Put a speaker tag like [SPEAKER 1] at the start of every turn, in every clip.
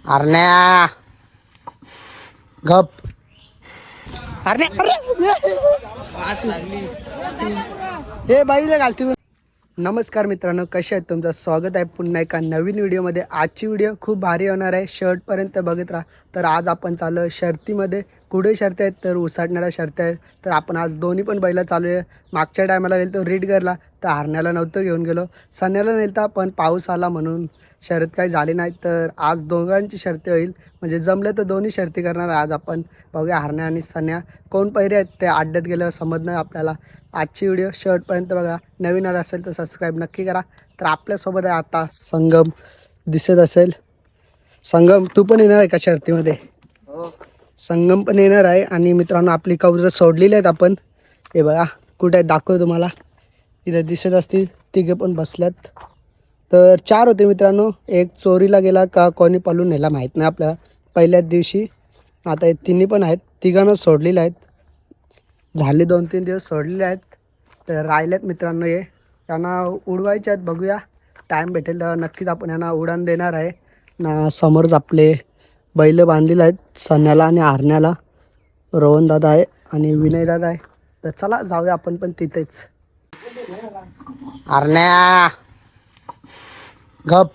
[SPEAKER 1] हरण्या गप. हरण्या हे बाईला घालते. नमस्कार मित्रांनो, कसे आहेत? तुमचं स्वागत आहे पुन्हा एका नवीन व्हिडिओमध्ये. आजची व्हिडिओ खूप भारी होणार आहे, शेवटपर्यंत बघत राहा. तर आज आपण चालू आहे शर्तीमध्ये. कुठे शर्ती आहेत तर उसाटण्याला शर्ती आहेत. तर आपण आज दोन्ही पण बैला चालू आहे. मागच्या टायमाला गेलो तो रीडगरला, तर हरण्याला नव्हतं घेऊन गेलो. सन्याला नेलता पण पाऊस आला म्हणून शर्यत काही झाली नाही. तर आज दोघांची शर्ती होईल, म्हणजे जमलं तर दोन्ही शर्ती करणार आज आपण. बघूया हरण्या आणि सन्या कोण पहिरे आहेत ते अड्ड्यात गेल्यावर समजणार आपल्याला. आजची व्हिडिओ शेवटपर्यंत बघा. नवीन आला असेल तर सबस्क्राईब नक्की करा. तर आपल्यासोबत आहे आता संगम, दिसत असेल. संगम तू पण येणार आहे का शर्तीमध्ये? संगम पण येणार आहे. आणि मित्रांनो आपली कबूतर सोडलेली आहेत आपण. हे बघा कुठे आहेत दाखवतो तुम्हाला. इथे दिसत असतील, तिघे पण बसल्यात. तर 4 होते मित्रांनो. एक चोरीला गेला का कोणी पळून नेला माहीत नाही आपल्याला पहिल्याच दिवशी. आता हे तिन्ही पण आहेत, तिघांना सोडलेले आहेत. झाले 2-3 दिवस सोडलेले आहेत. तर राहिलेत मित्रांनो हे, त्यांना उडवायचे आहेत. बघूया टाईम भेटेल तेव्हा नक्कीच आपण यांना उडान देणार आहे ना. समोरच आपले बैल बांधलेले आहेत, सन्याला आणि हरण्याला. रोहन दादा आहे आणि विनय दादा आहे. तर चला जाऊया आपण पण तिथेच. हरण्या गप.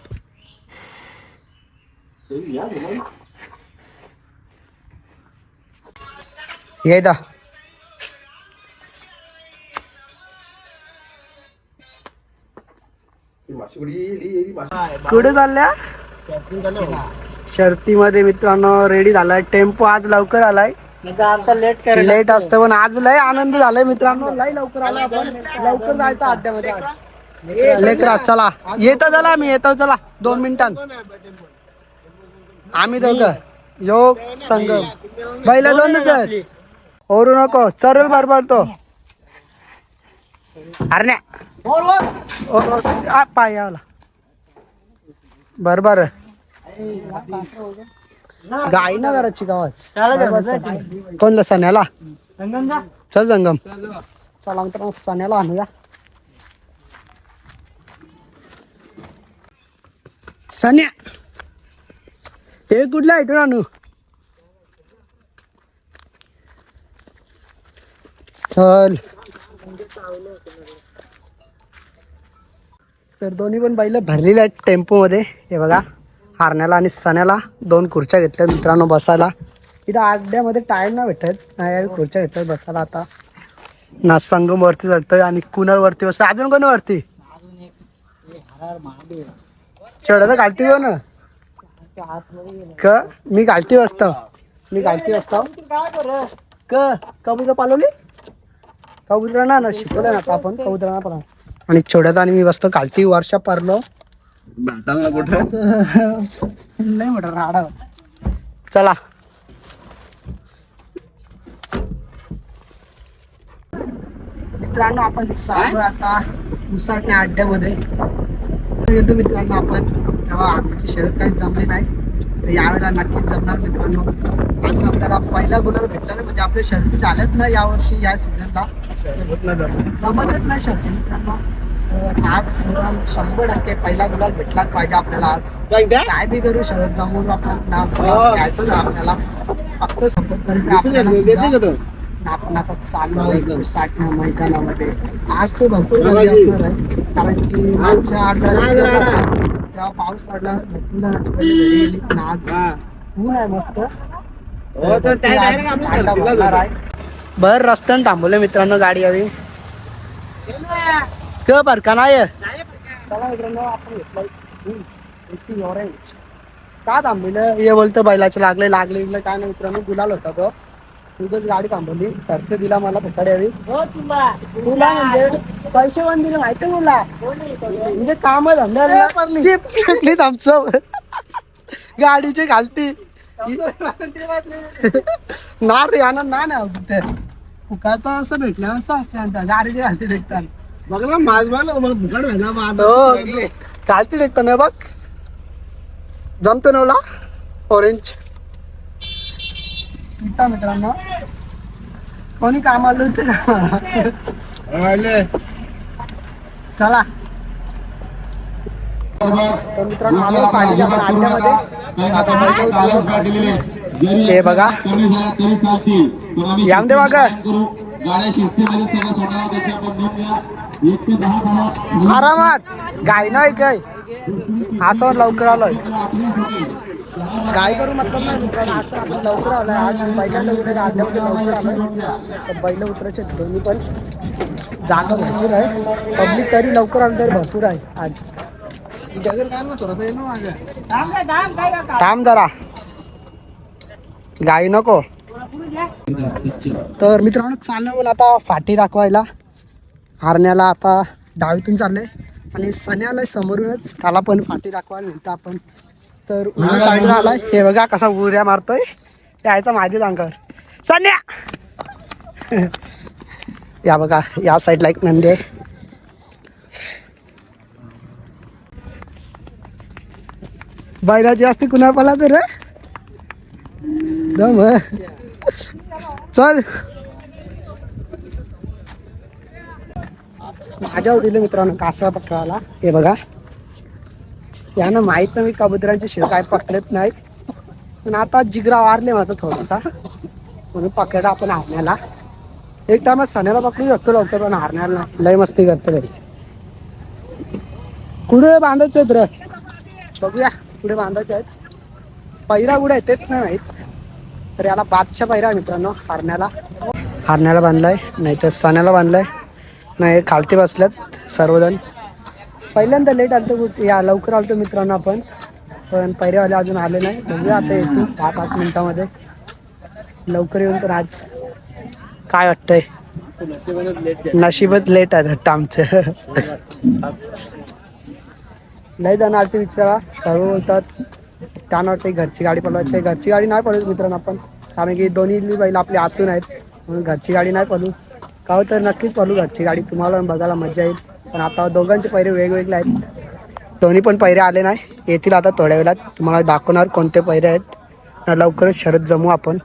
[SPEAKER 1] ये दा कुठे चालल्या? शर्तीमध्ये मित्रांनो रेडी झालाय. टेम्पो आज लवकर आलाय. लेट असतं पण आज लय आनंद झालाय मित्रांनो. लय लवकर आला, आपण लवकर जायचं अड्ड्यामध्ये आज. लेकरा चला, येतो चला, मी येतो चला 2 मिनिटां. आम्ही दोघं योग संगम बैला 2च आहेत. ओरू नको, चरल बरोबर तो हरण्या पाय आला बरोबर. गाई ना घराची गावाच कोणला सन्याला. चल संगम चला मित्रांनो, सन्याला आणूया. सन्या हे कुठल्या आयटून आणू? चल. तर दोन्ही पण बैल भरलेले आहेत टेम्पोमध्ये. हे बघा हरण्याला आणि सन्याला 2 खुर्च्या घेतल्या मित्रांनो बसायला. इथं अड्ड्यामध्ये टाईम नाही भेटत, नाही खुर्च्या घेतल्यात बसायला. आता ना संगम वरती चढतोय आणि कुणाल वरती बसतोय. अजून कोण वरती चढत घालती कोण क? मी घालती बसतो, मी घालती बसतो क. कबूतर पालवली कबुतरांना ना शिकवलं ना आपण कबुतरांना पण. आणि छोड्यात आणि मी बसतो घालती. वर्षा परलो नाही मोठा राडा. चला मित्रांनो आपण चालू आता उसाटण्या अड्ड्यामध्ये. येतो मित्रांनो आपण. तेव्हा आमची शर्यत काही जमली नाही, तर यावेळेला नक्कीच जमणार मित्रांनो. अजून आपल्याला पहिला गुलाल भेटला नाही, म्हणजे आपल्या शर्यती झाल्यात ना यावर्षी या सीझनला जमतच नाही शर्ती मित्रांनो. आज 100% पहिला गुलाल भेटलाच पाहिजे आपल्याला. आज काय बी करू शर्यत जमवून आपण नाव घ्यायचं आपल्याला. फक्त सपोर्ट करीत आपण आता चाललो साठण्या मैदानामध्ये. आज तो भरपूर गर्दी असणार आहे, कारण की मागच्या आठवड्यात तेव्हा पाऊस पडला, भरपूर जणांची पहिली घरी गेली. पण आज ऊन आहे मस्त. बर रस्त्याने थांबवलं मित्रांनो गाडी हवी क बर का नाही. चला मित्रांनो आपण घेतलाय ऑरेंज. का थांबलेलं हे बोलतं बैलाचे लागले काय नाही मित्रांनो. गुलाल होता तो, तुझच गाडी थांबवली. खर्च दिला मला फुकट यावी. तुला म्हणजे पैसे पण दिले माहिती तुला, म्हणजे काम धंद्यात आमचं गाडीची घालती ना रे. यानं ना कुठे फुकाट असं भेटलं असं असं गाडीची घालती देखतात. बघला माझ मला फुकट भेटला घालती देखता नाही बघ. जमतो नवला ऑरेंज पिता मित्रांनो. कोणी कामाला होते चला तर मित्रांनो आलो फायनली आपण अड्ड्यामध्ये आता बैल हे बघा यामदेव बघा आरामात गाय नाही काय असं लवकर आलोय गाय करून मतलब नाही मित्रांनो असं आपण लवकर आलोय आज पहिल्यांदा उद्या अड्ड्यामध्ये लवकर आलोय तर बैल उतरायचे दोन्ही पण जागा भरपूर आहे पब्लिक तरी लवकर आलं तरी भरपूर आहे आज थांब जरा गाई नको तर मित्रांनो चाललं पण आता फाटी दाखवायला हरण्याला आता डावीतून चाललंय आणि सन्याला समोरूनच त्याला पण फाटी दाखवायला नेतं आपण तर उजव्या साईडला आलाय हे बघा कसा उड्या मारतोय यायचा माझ्याच अंगावर सन्या या बघा या साईडला एक नंदी आहे बैलाची असते कुणा पाला तर दम चल माझ्या उडीले मित्रांनो कासा पकडायला हे बघा यानं माहित नाही कबुतरांचे शिव काय पकडत नाही पण आता जिगरा वारले माझा थोडासा म्हणून पकडा आपण हरण्याला एक टाइम सण्याला पकडू शकतो लवकर पण हरण्याला लय मस्ती करतो घरी कुठे बांधायचे आहेत रे बघूया पुढे बांधायचे आहेत पैरा कुठे आहेत तेच नाही माहीत तर याला बादशा पैरा आहे मित्रांनो हरण्याला बांधलाय नाही तर सण्याला बांधलाय नाही खालती बसल्यात सर्वजण पहिल्यांदा लेट आलतो या लवकर आलतो मित्रांनो आपण पण पैरेवाले अजून आले नाही बघूया आता येतील 10-5 मिनिटामध्ये लवकर येऊन पण आज काय वाटतंय नशीबच लेट आहे आमचं नाही जाणार आलती विचारा सर्व बोलतात त्यांना वाटतं घरची गाडी पळवायची घरची गाडी नाही पळवत मित्रांनो आपण कारण की दोन्ही बैल आपली आतून आहेत म्हणून घरची गाडी नाही पळू का तर नक्कीच पळू घरची गाडी तुम्हाला बघायला मजा येईल पण आता दोघांचे पैरे वेगवेगळे आहेत दोन्ही पण पैरे आले नाही येतील आता थोड्या वेळात तुम्हाला दाखवणार कोणते पैरे आहेत लवकरच शरद जमू आपण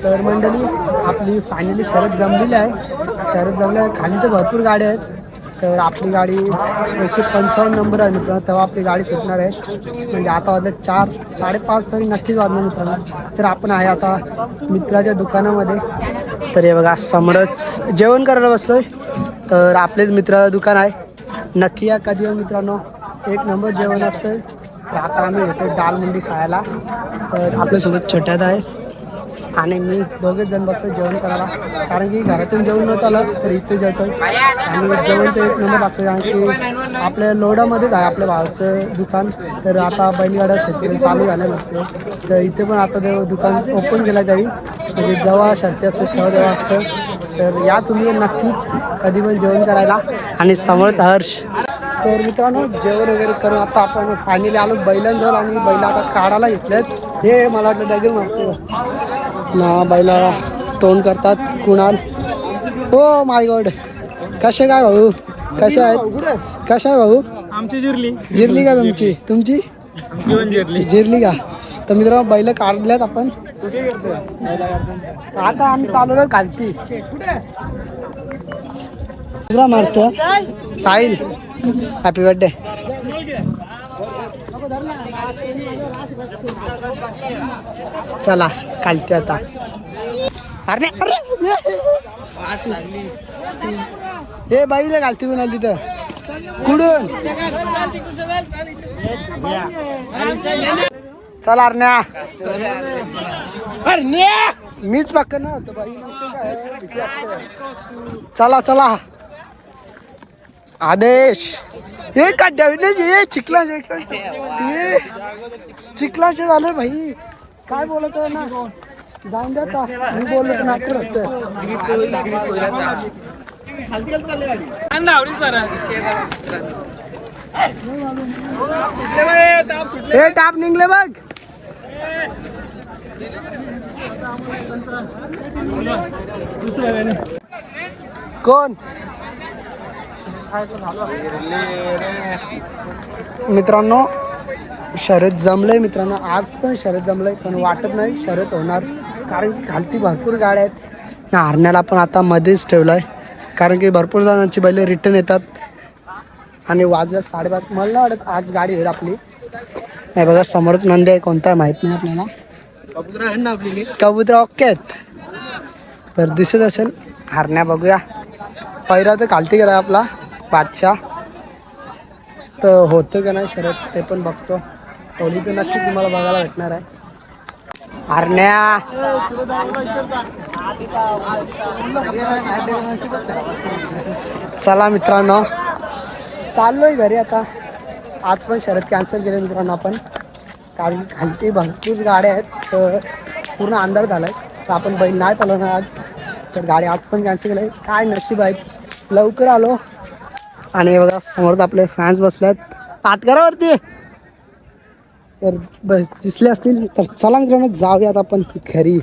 [SPEAKER 1] तर मंडळी आपली फायनली शरद जमलेली आहे शरद जमल्या खाली तर भरपूर गाड्या आहेत तर आपली गाडी 155 नंबर आहे मित्रांनो तेव्हा आपली गाडी सुटणार आहे म्हणजे आता वाजले 4-5:30 तरी नक्कीच वाजणार मित्रांनो तर आपण आहे आता मित्राच्या दुकानामध्ये तर हे बघा समोरच जेवण करायला बसलोय तर आपलेच मित्राचं दुकान आहे नक्की या कधी मित्रांनो एक नंबर जेवण असतं तर आता आम्ही येतो दाल मंडी खायला तर आपल्यासोबत छोट्यात आहे आणि मी दोघेच जण बसतो जेवण करायला कारण की घरातून जेवण नव्हतं आलं तर इथे जेवतोय आणि जेवण तर एक नंबर लागतं कारण की आपल्या लोडामध्येच आहे आपल्या भावाचं दुकान तर आता बैलगाडा शेतकरी चालू झाल्या नसते तर इथे पण आता ते दुकान ओपन केलं तरी म्हणजे जेव्हा शर्ती असते तेव्हा असतं तर या तुम्ही नक्कीच कधी पण जेवण करायला आणि समर्थ हर्ष तर मित्रांनो जेवण वगैरे करून आता आपण फायनली आलो बैलांजवळ आणि बैल आता काढायला घेतलेत हे मला वाटतं दगड मारतो ना बैलाला तोंड करतात कुणाल हो माय गॉड कसे काय भाऊ कसे आहेत कशा आहे भाऊ
[SPEAKER 2] आमची जिरली
[SPEAKER 1] जिरली का तुमची जिरली का तर मित्रांनो बैल काढल्यात आपण आता आम्ही चालवलं खालती मारतो साहिल हॅपी बर्थडे चला खालती आता अरे हे बाईला घालती कोणाला तिथं कुठून चला अरण्या अरण्या मीच पक्क ना बाई चला चला आदेश हे काढ्या चिखला चिखलाचे झालं भाई काय बोलत आहे ना जाऊन द्या मी बोललो तर नाटक हे टाप निघले बघ कोण मित्रांनो शर्यत जमलंय मित्रांनो आज पण शर्यत जमलंय पण वाटत नाही शर्यत होणार कारण की खालती भरपूर गाड्या आहेत हरण्याला पण आता मध्येच ठेवलाय कारण की भरपूर जणांची बैल रिटर्न येतात आणि वाजलं 5:30. मला नाही वाटत आज गाडी होईल आपली. नाही बघा समोरच नंदी आहे, कोणता आहे माहित नाही आपल्याला. कबुतर आहे ना आपली, कबुतर ओके आहेत. तर दिसत असेल हरण्या. बघूया पहिला तर खालती गेला आपला बादशाह, तर होतं का नाही शरद ते पण बघतो. ओली तर नक्कीच तुम्हाला बघायला भेटणार आहे. हरण्या चला मित्रांनो, चाललोय घरी आता. आज पण शरद कॅन्सल केले मित्रांनो आपण, कारण खालती भरपूर गाड्या आहेत, तर पूर्ण अंधार झाला आहे. तर आपण बैल नाही पळवणार आज, तर गाडी आज पण कॅन्सल केली. काय नशीब आहे, लवकर आलो. आणि बघा समोर आपले फॅन्स बसल्यात ताटकरावरती, तर बस दिसले असतील. तर चला मित्रांनो जाऊयात आपण घरी.